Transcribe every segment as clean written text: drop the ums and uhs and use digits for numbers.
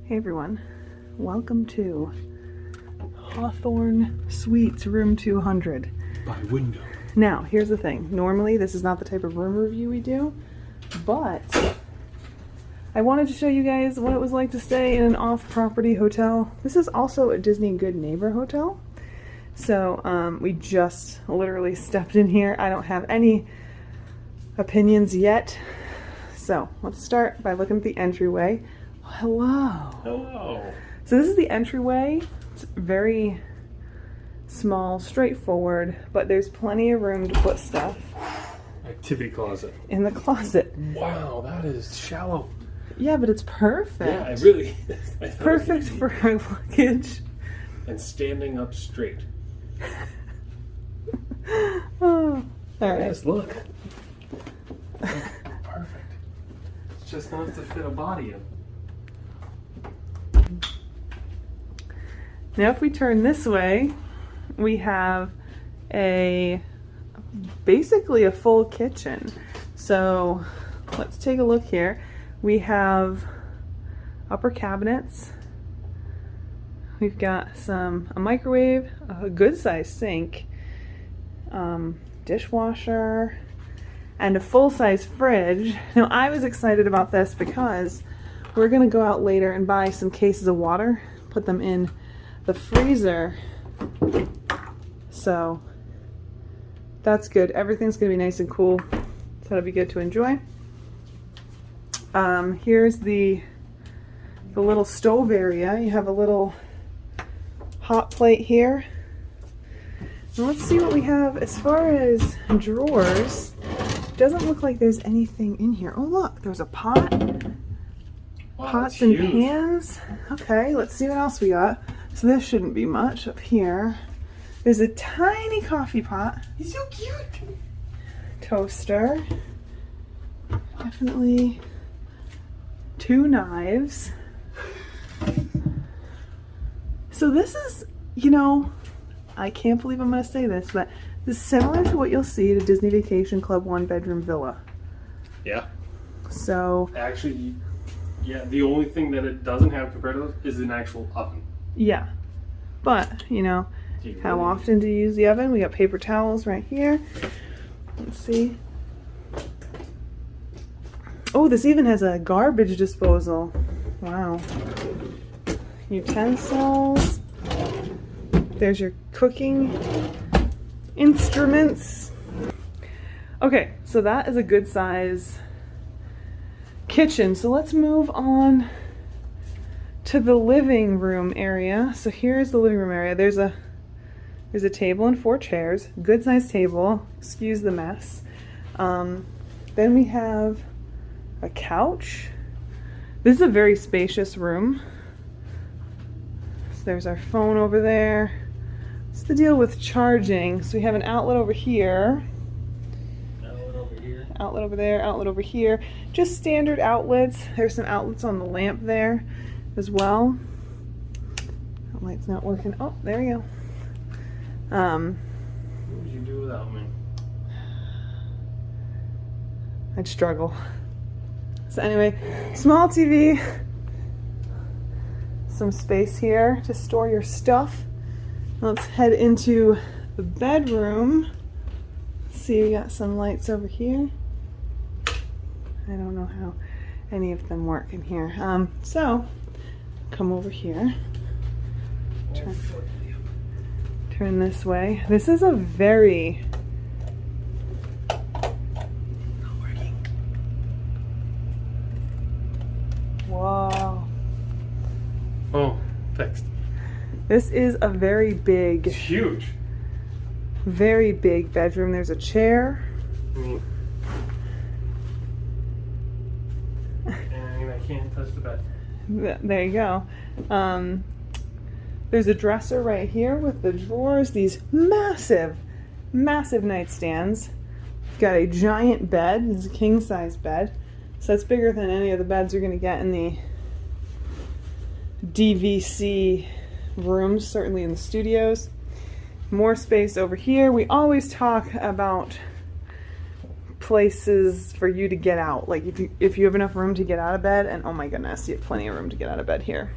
Hey everyone, welcome to Hawthorn Suites room 200 by Wyndham. Now here's the thing, normally this is not the type of room review we do, but I wanted to show you guys what it was like to stay in an off-property hotel. This is also a Disney Good Neighbor hotel, so we just literally stepped in here. I don't have any opinions yet, so let's start by looking at the entryway. Hello. Hello. So this is the entryway. It's very small, straightforward, but there's plenty of room to put stuff. Activity closet. In the closet. Wow, that is shallow. Yeah, but it's perfect. Yeah, it really is. It's perfect for our luggage. And standing up straight. Oh, all right. Yes, look. Perfect. It's just enough to fit a body in. Now if we turn this way, we have basically a full kitchen. So let's take a look here. We have upper cabinets. We've got a microwave, a good sized sink, dishwasher, and a full size fridge. Now I was excited about this because we're gonna go out later and buy some cases of water, put them in the freezer, so that's good. Everything's gonna be nice and cool, so that'll be good to enjoy. Here's the little stove area. You have a little hot plate here. And let's see what we have as far as drawers. Doesn't look like there's anything in here. Oh look, there's a pot. Wow, Pots and huge. pans. Okay, let's see what else we got. So this shouldn't be much up here. There's a tiny coffee pot. He's so cute. Toaster. Definitely 2 knives. So this is, you know, I can't believe I'm going to say this, but this is similar to what you'll see at a Disney Vacation Club 1-bedroom villa. Yeah. So Actually, yeah, the only thing that it doesn't have compared to those is an actual oven. yeah, but you know, how often do you use the oven? We got paper towels right here. Let's see. Oh, this even has a garbage disposal. Wow. Utensils. There's your cooking instruments. Okay, so that is a good size kitchen. So let's move on to the living room area. So here's the living room area. There's a table and 4 chairs. Good sized table. Excuse the mess. Then we have a couch. This is a very spacious room. So there's our phone over there. What's the deal with charging? So we have an outlet over here. Outlet over here. Outlet over there, outlet over here. Just standard outlets. There's some outlets on the lamp there as well. That light's not working. Oh, there we go. What would you do without me? I'd struggle. So anyway, small TV. Some space here to store your stuff. Let's head into the bedroom. Let's see, we got some lights over here. I don't know how any of them work in here. So come over here. Turn this way. This is a very wow. Oh, fixed. This is a very big, It's huge. very big bedroom. There's a chair. And I can't touch the bed. There you go. There's a dresser right here with the drawers. These massive, massive nightstands. We've got a giant bed. It's a king size bed. So that's bigger than any of the beds you're going to get in the DVC rooms, certainly in the studios. More space over here. We always talk about places for you to get out. Like if you have enough room to get out of bed, and oh my goodness, you have plenty of room to get out of bed here.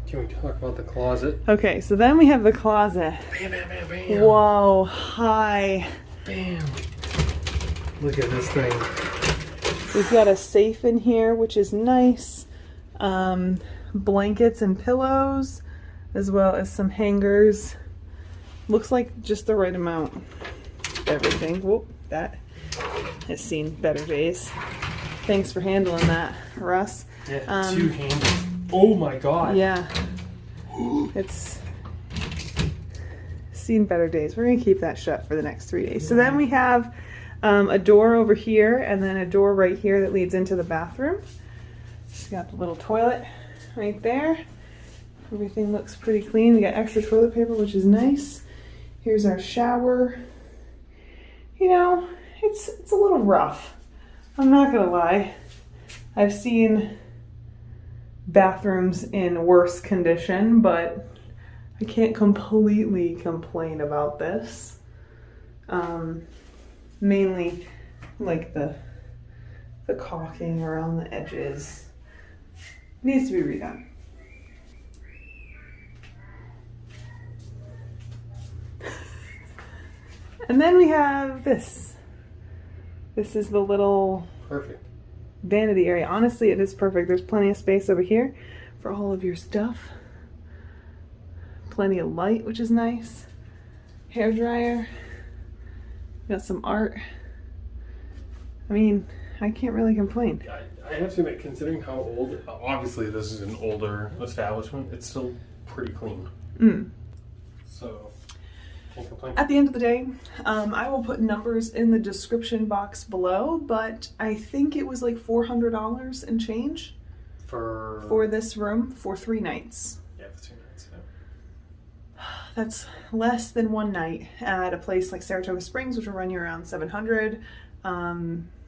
Can we talk about the closet? Okay, so then we have the closet. Bam, bam, bam, bam. Whoa, hi. Bam. Look at this thing. We've got a safe in here, which is nice. Blankets and pillows, as well as some hangers. Looks like just the right amount of everything. Whoop, that has seen better days. Thanks for handling that, Russ. Yeah, 2 handles. Oh my god. Yeah. It's seen better days. We're gonna keep that shut for the next 3 days. So then we have a door over here and then a door right here that leads into the bathroom. Just got the little toilet right there. Everything looks pretty clean. We got extra toilet paper, which is nice. Here's our shower. You know, it's a little rough. I'm not gonna lie. I've seen bathrooms in worse condition, but I can't completely complain about this. Mainly like the caulking around the edges needs to be redone. And then we have this. This is the little perfect vanity area. Honestly, it is perfect. There's plenty of space over here for all of your stuff. Plenty of light, which is nice. Hair dryer. Got some art. I mean, I can't really complain. I have to admit, considering how old, obviously this is an older establishment, it's still pretty clean. So, can't complain. At the end of the day, I will put numbers in the description box below, but I think it was like $400 and change for this room for 3 nights. Yeah, for 2 nights, yeah. That's less than 1 night at a place like Saratoga Springs, which will run you around $700.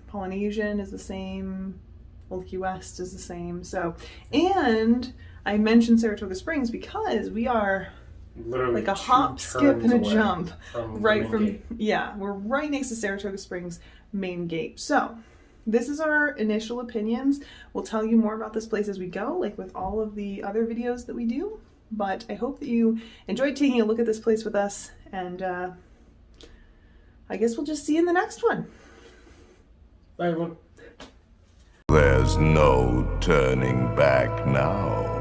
Polynesian is the same. Old Key West is the same. So, and I mentioned Saratoga Springs because we are literally like a hop, skip, and a jump right from, yeah, we're right next to Saratoga Springs main gate. So this is our initial opinions. We'll tell you more about this place as we go, like with all of the other videos that we do. But I hope that you enjoyed taking a look at this place with us, and I guess we'll just see you in the next one. Bye, everyone. There's no turning back now.